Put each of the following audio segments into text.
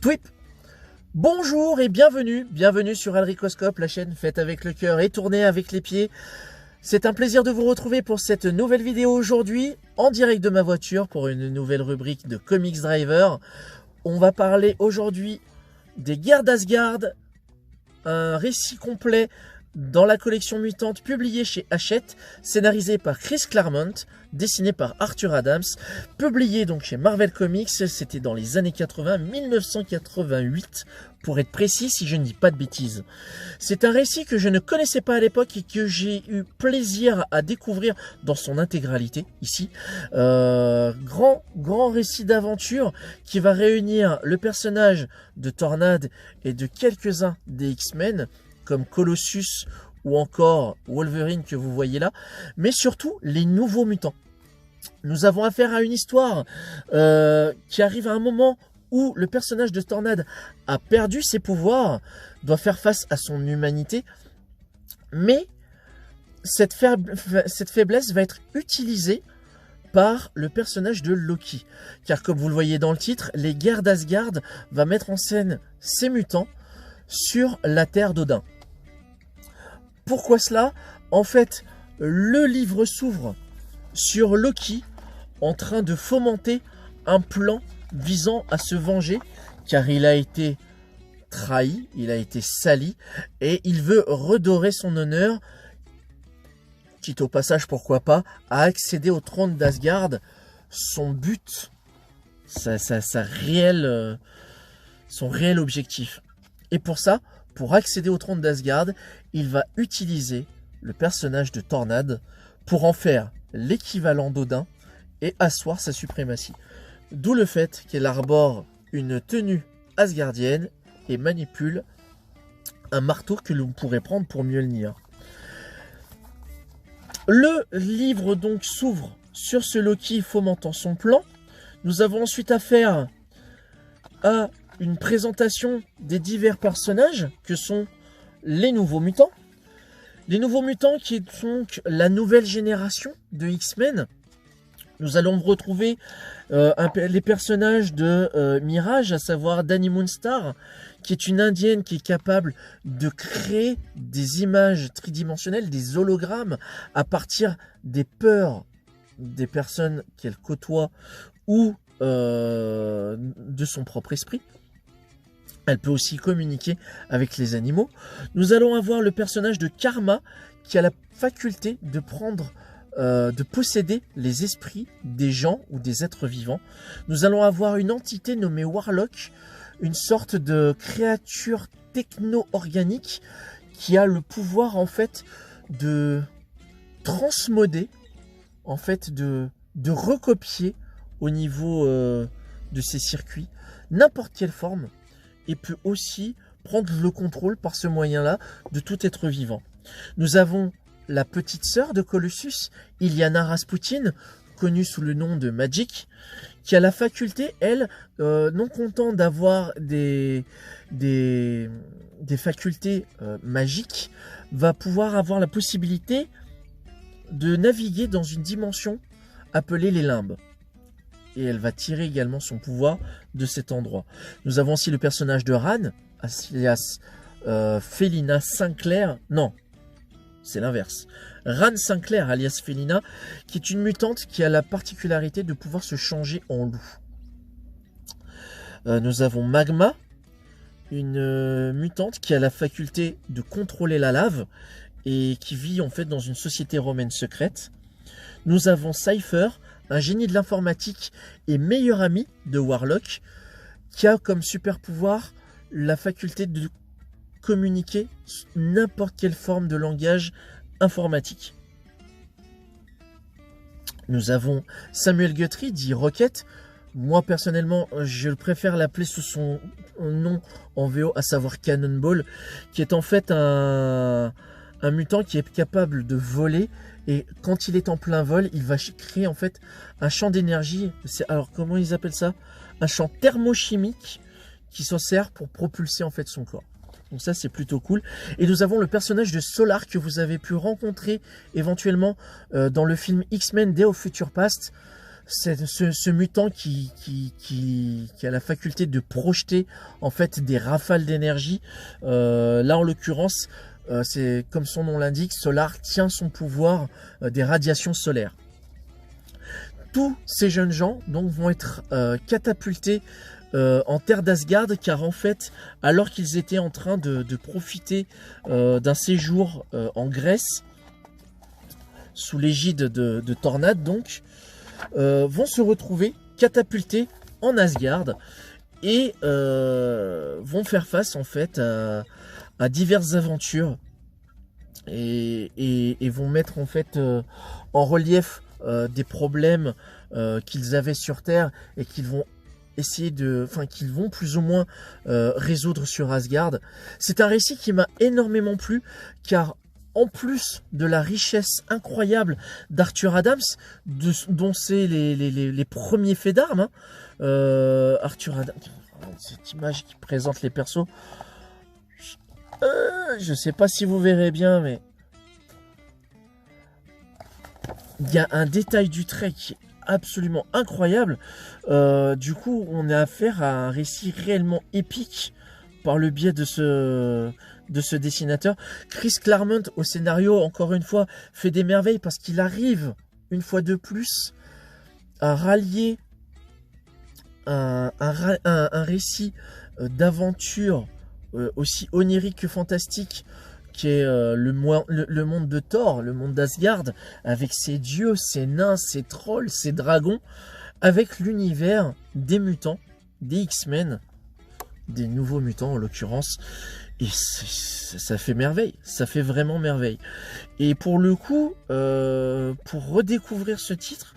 Twip. Bonjour et bienvenue sur Alricoscope, la chaîne faite avec le cœur et tournée avec les pieds. C'est un plaisir de vous retrouver pour cette nouvelle vidéo aujourd'hui, en direct de ma voiture pour une nouvelle rubrique de Comics Driver. On va parler aujourd'hui des Guerres d'Asgard, un récit complet dans la collection mutante publiée chez Hachette, scénarisé par Chris Claremont, dessiné par Arthur Adams, publié donc chez Marvel Comics, c'était dans les années 80, 1988 pour être précis si je ne dis pas de bêtises. C'est un récit que je ne connaissais pas à l'époque et que j'ai eu plaisir à découvrir dans son intégralité ici. Grand récit d'aventure qui va réunir le personnage de Tornade et de quelques-uns des X-Men, comme Colossus ou encore Wolverine que vous voyez là, mais surtout les nouveaux mutants. Nous avons affaire à une histoire qui arrive à un moment où le personnage de Tornade a perdu ses pouvoirs, doit faire face à son humanité, mais cette faiblesse va être utilisée par le personnage de Loki. Car comme vous le voyez dans le titre, les Guerres d'Asgard va mettre en scène ces mutants sur la terre d'Odin. Pourquoi cela? En fait, le livre s'ouvre sur Loki en train de fomenter un plan visant à se venger, car il a été trahi, il a été sali, et il veut redorer son honneur, quitte au passage, pourquoi pas, à accéder au trône d'Asgard. Son but, son réel objectif. Et pour ça, pour accéder au trône d'Asgard, il va utiliser le personnage de Tornade pour en faire l'équivalent d'Odin et asseoir sa suprématie. D'où le fait qu'elle arbore une tenue asgardienne et manipule un marteau que l'on pourrait prendre pour Mjolnir. Le livre donc s'ouvre sur ce Loki fomentant son plan. Nous avons ensuite affaire à une présentation des divers personnages que sont les nouveaux mutants. Les nouveaux mutants qui sont la nouvelle génération de X-Men. Nous allons retrouver les personnages de Mirage, à savoir Dani Moonstar, qui est une indienne qui est capable de créer des images tridimensionnelles, des hologrammes, à partir des peurs des personnes qu'elle côtoie ou de son propre esprit. Elle peut aussi communiquer avec les animaux. Nous allons avoir le personnage de Karma qui a la faculté de de posséder les esprits des gens ou des êtres vivants. Nous allons avoir une entité nommée Warlock, une sorte de créature techno-organique qui a le pouvoir en fait de transmoder, en fait de recopier au niveau de ses circuits n'importe quelle forme, et peut aussi prendre le contrôle par ce moyen-là de tout être vivant. Nous avons la petite sœur de Colossus, Illyana Rasputin, connue sous le nom de Magik, qui a la faculté, elle, non content d'avoir des facultés magiques, va pouvoir avoir la possibilité de naviguer dans une dimension appelée les limbes. Et elle va tirer également son pouvoir de cet endroit. Nous avons aussi le personnage de Ran, alias Felina Sinclair. Non, c'est l'inverse. Ran Sinclair, alias Felina, qui est une mutante qui a la particularité de pouvoir se changer en loup. Nous avons Magma, une mutante qui a la faculté de contrôler la lave et qui vit en fait dans une société romaine secrète. Nous avons Cypher, un génie de l'informatique et meilleur ami de Warlock, qui a comme super pouvoir la faculté de communiquer n'importe quelle forme de langage informatique. Nous avons Samuel Guthrie, dit Rocket. Moi personnellement, je préfère l'appeler sous son nom en VO, à savoir Cannonball, qui est en fait un mutant qui est capable de voler. Et quand il est en plein vol, il va créer en fait un champ d'énergie. Alors comment ils appellent ça? Un champ thermochimique qui s'en sert pour propulser en fait son corps. Donc ça c'est plutôt cool. Et nous avons le personnage de Solar que vous avez pu rencontrer éventuellement dans le film X-Men Day of Future Past. C'est ce mutant qui a la faculté de projeter en fait des rafales d'énergie. Là en l'occurrence, c'est comme son nom l'indique, Solar tient son pouvoir des radiations solaires. Tous ces jeunes gens donc vont être catapultés en terre d'Asgard, car en fait, alors qu'ils étaient en train de profiter d'un séjour en Grèce, sous l'égide de Tornade donc, vont se retrouver catapultés en Asgard et vont faire face en fait à diverses aventures et vont mettre en fait en relief des problèmes qu'ils avaient sur Terre et qu'ils vont essayer qu'ils vont plus ou moins résoudre sur Asgard. C'est un récit qui m'a énormément plu, car en plus de la richesse incroyable d'Arthur Adams, dont c'est les premiers faits d'armes, Arthur Adams, cette image qui présente les persos, je sais pas si vous verrez bien, mais il y a un détail du trait qui est absolument incroyable. Du coup, on a affaire à un récit réellement épique par le biais de ce dessinateur. Chris Claremont au scénario, encore une fois, fait des merveilles parce qu'il arrive, une fois de plus, à rallier un récit d'aventure aussi onirique que fantastique, qui est le monde de Thor, le monde d'Asgard, avec ses dieux, ses nains, ses trolls, ses dragons, avec l'univers des mutants, des X-Men, des nouveaux mutants en l'occurrence, et ça fait merveille, ça fait vraiment merveille. Et pour le coup, pour redécouvrir ce titre,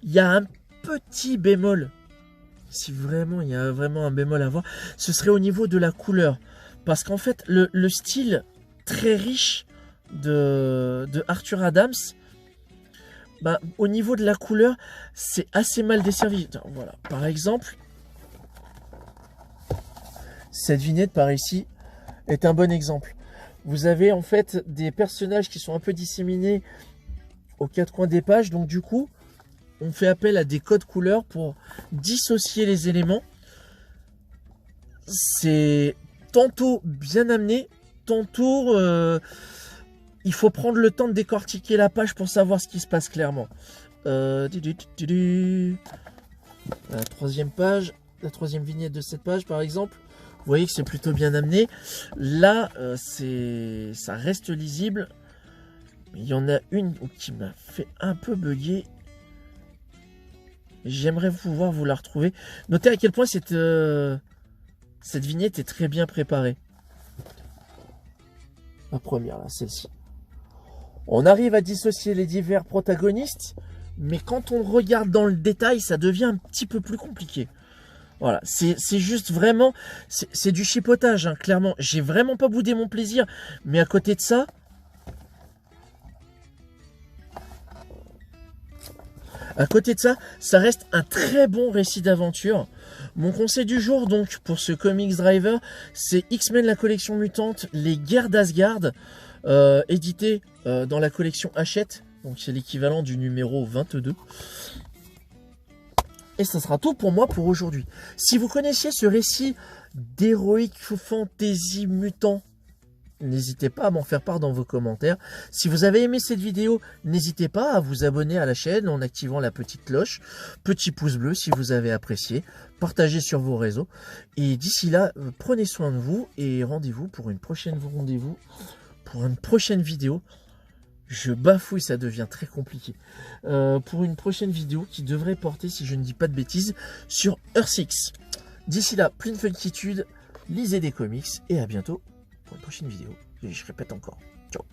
il y a un petit bémol, si vraiment il y a vraiment un bémol à voir, ce serait au niveau de la couleur, parce qu'en fait le style très riche de Arthur Adams, au niveau de la couleur, c'est assez mal desservi. Voilà, par exemple, cette vignette par ici est un bon exemple. Vous avez en fait des personnages qui sont un peu disséminés aux quatre coins des pages, donc du coup, on fait appel à des codes couleurs pour dissocier les éléments. C'est tantôt bien amené, tantôt il faut prendre le temps de décortiquer la page pour savoir ce qui se passe clairement. La troisième page, la troisième vignette de cette page par exemple, vous voyez que c'est plutôt bien amené. Là, ça reste lisible. Mais il y en a une qui m'a fait un peu bugger. J'aimerais pouvoir vous la retrouver. Notez à quel point cette vignette est très bien préparée. La première, là, celle-ci. On arrive à dissocier les divers protagonistes, mais quand on regarde dans le détail, ça devient un petit peu plus compliqué. Voilà, c'est juste vraiment, c'est du chipotage, hein, clairement. J'ai vraiment pas boudé mon plaisir, mais à côté de ça, ça reste un très bon récit d'aventure. Mon conseil du jour, donc, pour ce Comics Driver, c'est X-Men, la collection mutante, les guerres d'Asgard, édité dans la collection Hachette. Donc, c'est l'équivalent du numéro 22. Et ça sera tout pour moi pour aujourd'hui. Si vous connaissiez ce récit d'héroïque fantasy mutant, n'hésitez pas à m'en faire part dans vos commentaires. Si vous avez aimé cette vidéo, n'hésitez pas à vous abonner à la chaîne en activant la petite cloche. Petit pouce bleu si vous avez apprécié. Partagez sur vos réseaux. Et d'ici là, prenez soin de vous et rendez-vous pour une prochaine vidéo. Je bafouille, ça devient très compliqué. Pour une prochaine vidéo qui devrait porter, si je ne dis pas de bêtises, sur Earth 6. D'ici là, pleine funkytude, lisez des comics et à bientôt pour une prochaine vidéo. Et je répète encore. Ciao.